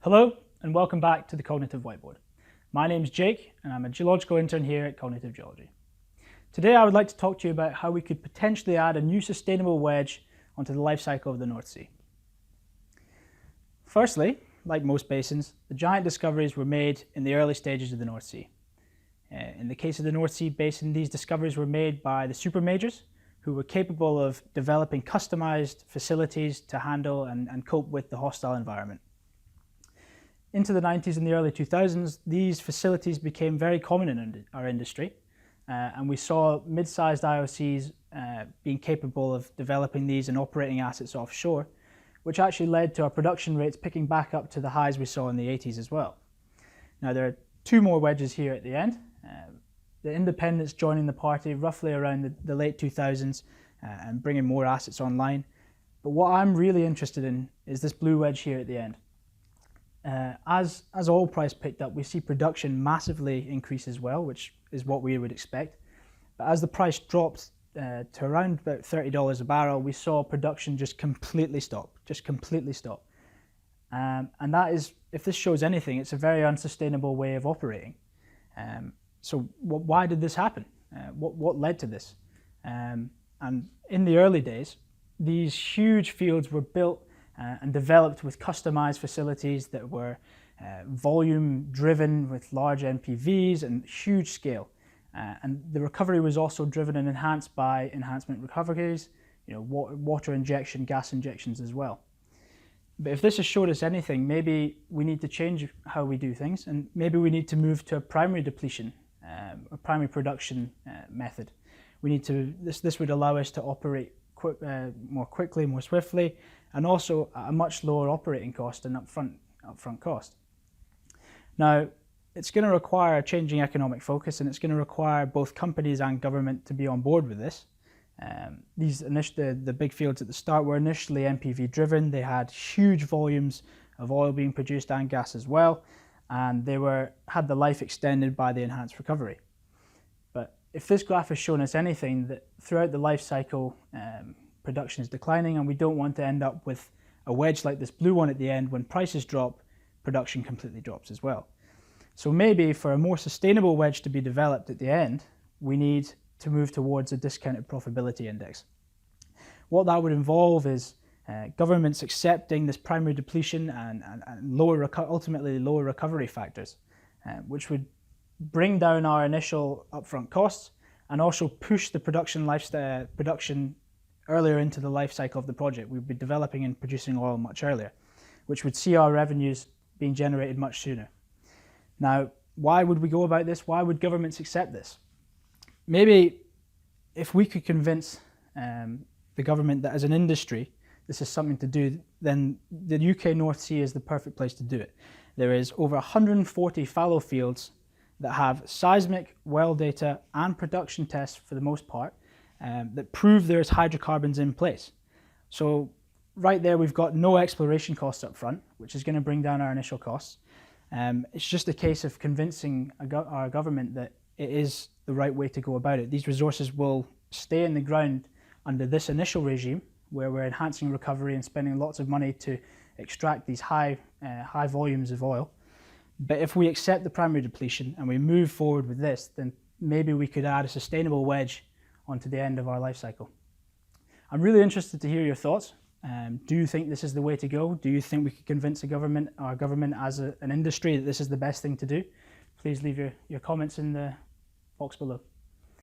Hello and welcome back to the Cognitive Whiteboard. My name's Jake and I'm a geological intern here at Cognitive Geology. Today I would like to talk to you about how we could potentially add a new sustainable wedge onto the life cycle of the North Sea. Firstly, like most basins, the giant discoveries were made in the early stages of the North Sea. In the case of the North Sea Basin, these discoveries were made by the super majors who were capable of developing customized facilities to handle and cope with the hostile environment. Into the 90s and the early 2000s, these facilities became very common in our industry, and we saw mid-sized IOCs being capable of developing these and operating assets offshore, which actually led to our production rates picking back up to the highs we saw in the 80s as well. Now there are two more wedges here at the end. The independents joining the party roughly around the late 2000s and bringing more assets online. But what I'm really interested in is this blue wedge here at the end. As oil price picked up, we see production massively increase as well, which is what we would expect. But as the price dropped to around about $30 a barrel, we saw production just completely stop. And that is, if this shows anything, it's a very unsustainable way of operating. So why did this happen? What led to this? And in the early days, these huge fields were built and developed with customized facilities that were volume driven with large NPVs and huge scale. And the recovery was also driven and enhanced by enhancement recoveries, water injection, gas injections as well. But if this has showed us anything, maybe we need to change how we do things, and maybe we need to move to a primary depletion, a primary production method. This would allow us to operate more quickly, more swiftly, and also at a much lower operating cost and upfront cost. Now, it's going to require a changing economic focus, and it's going to require both companies and government to be on board with this. The big fields at the start were initially NPV driven. They had huge volumes of oil being produced and gas as well, and they had the life extended by the enhanced recovery. But if this graph has shown us anything, that throughout the life cycle, production is declining, and we don't want to end up with a wedge like this blue one at the end. When prices drop, production completely drops as well. So maybe for a more sustainable wedge to be developed at the end, we need to move towards a discounted profitability index. What that would involve is governments accepting this primary depletion and ultimately lower recovery factors, which would bring down our initial upfront costs and also push the production earlier into the life cycle of the project. We'd be developing and producing oil much earlier, which would see our revenues being generated much sooner. Now, why would we go about this? Why would governments accept this? Maybe if we could convince the government that as an industry this is something to do, then the UK North Sea is the perfect place to do it. There is over 140 fallow fields that have seismic, well data and production tests for the most part that prove there's hydrocarbons in place. So right there we've got no exploration costs up front, which is going to bring down our initial costs. It's just a case of convincing our government that it is the right way to go about it. These resources will stay in the ground under this initial regime where we're enhancing recovery and spending lots of money to extract these high volumes of oil. But if we accept the primary depletion and we move forward with this, then maybe we could add a sustainable wedge onto the end of our life cycle. I'm really interested to hear your thoughts. Do you think this is the way to go? Do you think we could convince our government as an industry that this is the best thing to do? Please leave your comments in the box below.